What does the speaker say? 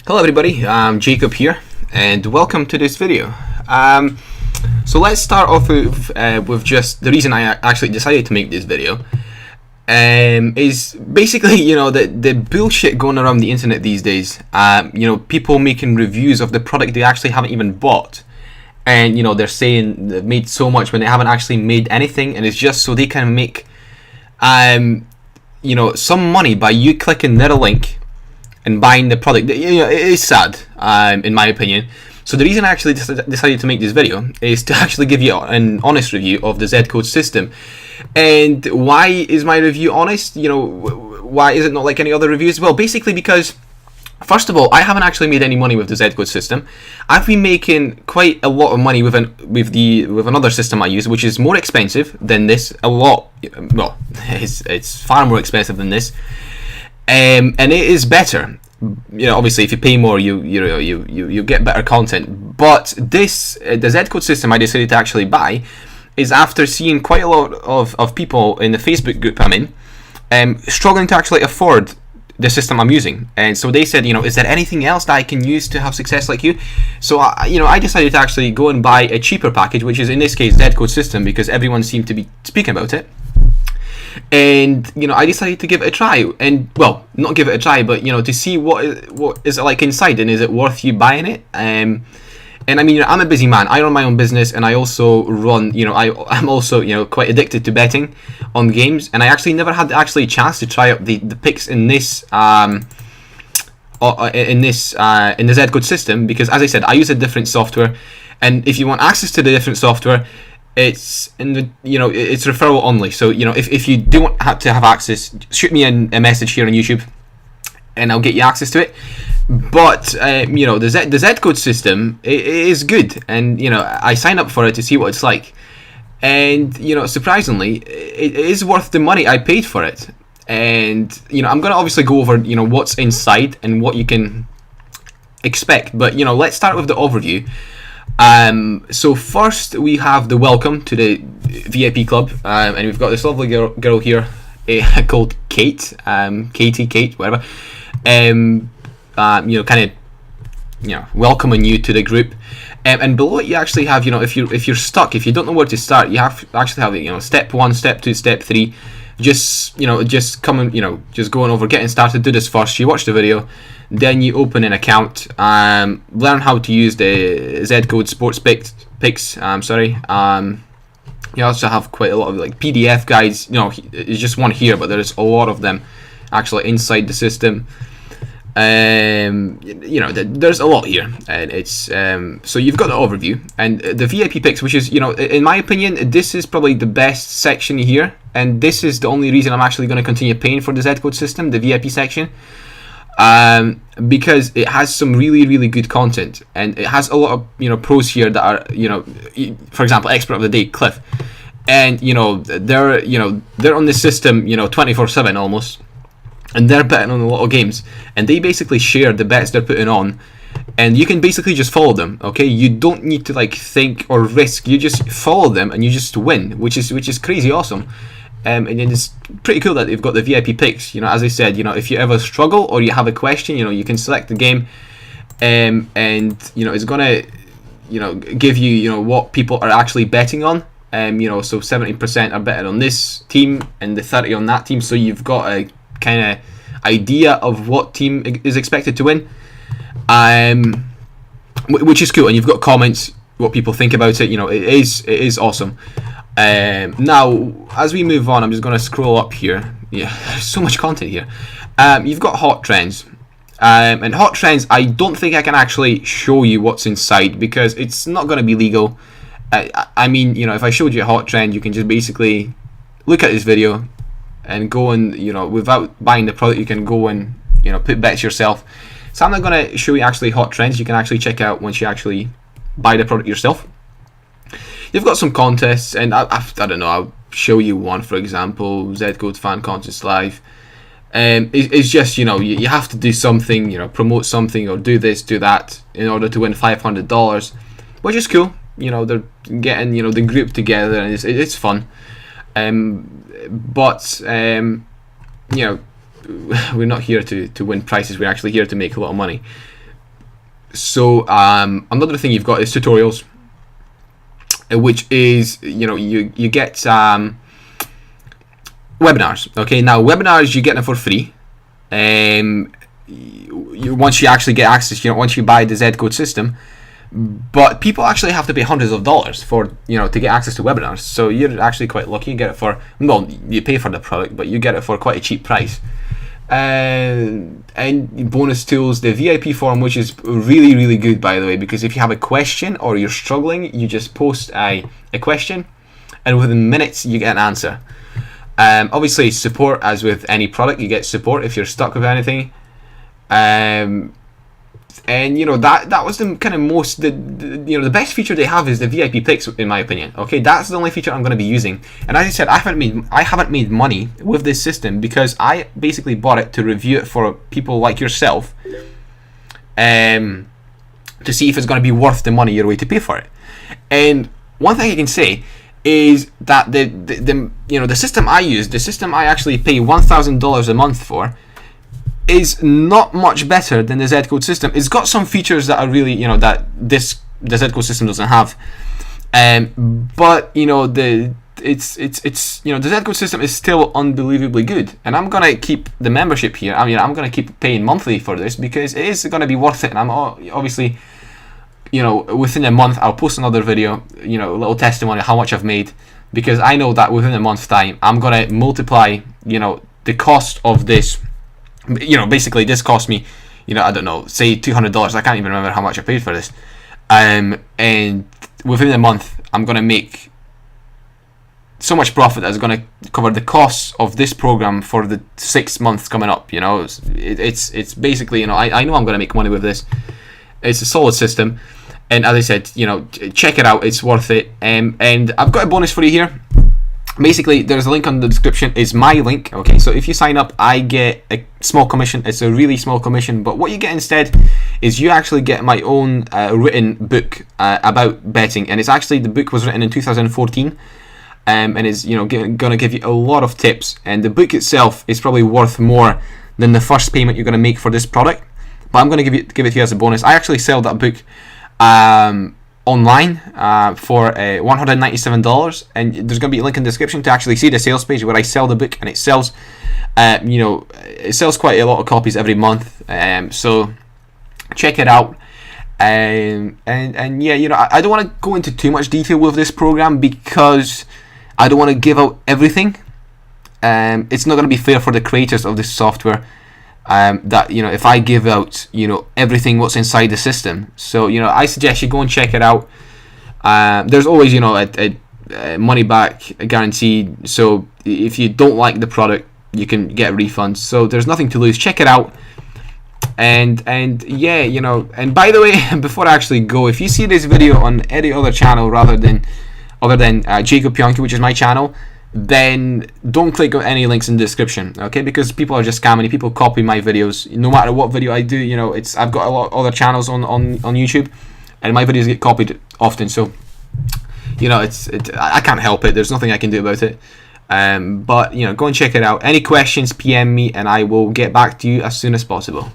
Hello everybody, I'm Jacob here and welcome to this video. So let's start off with just the reason I actually decided to make this video is basically, the bullshit going around the internet these days. People making reviews of the product they actually haven't even bought, and they're saying they've made so much when they haven't actually made anything, and it's just so they can make some money by you clicking their link and buying the product. It is sad, in my opinion. So the reason I actually decided to make this video is to actually give you an honest review of the ZCode system. And why is my review honest? Why is it not like any other reviews? Well, basically because, first of all, I haven't actually made any money with the ZCode system. I've been making quite a lot of money with another system I use, which is more expensive than this. Well, it's far more expensive than this. And it is better. Obviously, if you pay more, you get better content. But this, the ZCode system I decided to actually buy, is after seeing quite a lot of people in the Facebook group I'm in, struggling to actually afford the system I'm using. And so they said, is there anything else that I can use to have success like you? So I decided to actually go and buy a cheaper package, which is in this case ZCode system, because everyone seemed to be speaking about it. And I decided to give it a try, and well, not give it a try, but to see what is it like inside, and is it worth you buying it? And I mean, I'm a busy man. I run my own business, and I also run. I'm also quite addicted to betting on games, and I actually never had a chance to try out the picks in this in the ZCode system, because as I said, I use a different software, and if you want access to the different software, it's in the it's referral only. So if you do want to have access, shoot me a message here on YouTube and I'll get you access to it. But the ZCode system is good, and I signed up for it to see what it's like, and surprisingly it is worth the money I paid for it. And I'm gonna obviously go over what's inside and what you can expect, but let's start with the overview. So first we have the welcome to the VIP club, and we've got this lovely girl here called Kate, Kate, whatever, kind of welcoming you to the group. And below it you actually have, if you're stuck, if you don't know where to start, you have actually have step 1, step 2, step 3. Just just going over, getting started. Do this first. You watch the video, then you open an account, learn how to use the ZCode sports picks. You also have quite a lot of PDF guides. It's just one here, but there's a lot of them actually inside the system. There's a lot here, and it's so you've got the overview and the VIP picks, which is in my opinion, this is probably the best section here, and this is the only reason I'm actually going to continue paying for the ZCode system, the VIP section, because it has some really good content, and it has a lot of pros here that are for example, expert of the day Cliff, and they're on this system 24/7 almost. And they're betting on a lot of games, and they basically share the bets they're putting on, and you can basically just follow them. Okay, you don't need to think or risk. You just follow them and you just win, which is crazy awesome. And it's pretty cool that they've got the VIP picks. As I said, if you ever struggle or you have a question, you can select the game, and it's gonna give you what people are actually betting on. So 70% are betting on this team and the 30 on that team. So you've got a kind of idea of what team is expected to win, which is cool. And you've got comments, what people think about it. It is awesome. Now as we move on, I'm just going to scroll up here. Yeah, there's so much content here. You've got hot trends, and hot trends, I don't think I can actually show you what's inside because it's not going to be legal. I mean, if I showed you a hot trend, you can just basically look at this video and go and without buying the product, you can go and put bets yourself. So I'm not going to show you actually hot trends. You can actually check out once you actually buy the product yourself. You've got some contests, and I don't know, I'll show you one, for example, ZCode Fan Contest Live. It's just you have to do something, promote something or do this, do that in order to win $500, which is cool. They're getting the group together, and it's fun. But we're not here to win prizes. We're actually here to make a lot of money. So another thing you've got is tutorials, which is, you know, you get webinars. Okay, now webinars you get them for free. Once you actually get access, you know, once you buy the ZCode system. But people actually have to pay hundreds of dollars for, you know, to get access to webinars. So you're actually quite lucky. You get it for, well, you pay for the product, but you get it for quite a cheap price. And bonus tools, the VIP forum, which is really, really good, by the way, because if you have a question or you're struggling, you just post a question, and within minutes you get an answer. Obviously, support, as with any product, you get support if you're stuck with anything. And you know, that was the kind of most, you know, the best feature they have is the VIP picks, in my opinion. Okay, that's the only feature I'm going to be using. And as I said, I haven't made money with this system because I basically bought it to review it for people like yourself, to see if it's going to be worth the money you're way to pay for it. And one thing I can say is that the you know, the system I use, the system I actually pay $1,000 a month for, is not much better than the ZCode system. It's got some features that are really, you know, that the ZCode system doesn't have. But you know, it's you know, the ZCode system is still unbelievably good, and I'm gonna keep the membership here. I mean, I'm gonna keep paying monthly for this because it is gonna be worth it. And I'm obviously, you know, within a month I'll post another video, you know, a little testimony of how much I've made, because I know that within a month's time I'm gonna multiply, you know, the cost of this. You know, basically this cost me, you know, I don't know, say $200. I can't even remember how much I paid for this. And within a month, I'm gonna make so much profit that is gonna cover the costs of this program for the 6 months coming up. You know, it's basically, you know, I know I'm gonna make money with this. It's a solid system, and as I said, you know, check it out. It's worth it. And I've got a bonus for you here. Basically, there's a link on the description. It's my link. Okay, so if you sign up, I get a small commission. It's a really small commission, but what you get instead is you actually get my own written book about betting, and it's actually, the book was written in 2014, and is, you know, gonna give you a lot of tips. And the book itself is probably worth more than the first payment you're gonna make for this product. But I'm gonna give it to you as a bonus. I actually sell that book online for $197, and there's going to be a link in the description to actually see the sales page where I sell the book, and it sells, you know, it sells quite a lot of copies every month. So check it out. And yeah, you know, I don't want to go into too much detail with this program because I don't want to give out everything. It's not going to be fair for the creators of this software. That, you know, if I give out, you know, everything what's inside the system. So, you know, I suggest you go and check it out. There's always, you know, a money back guaranteed. So if you don't like the product, you can get refunds. So there's nothing to lose. Check it out. And yeah, you know, and by the way, before I actually go, if you see this video on any other channel other than Jacob Pionki, which is my channel, then don't click on any links in the description, okay? Because people are just scamming. People copy my videos. No matter what video I do, you know, I've got a lot of other channels on YouTube, and my videos get copied often. So, you know, I can't help it. There's nothing I can do about it. But you know, go and check it out. Any questions, PM me, and I will get back to you as soon as possible.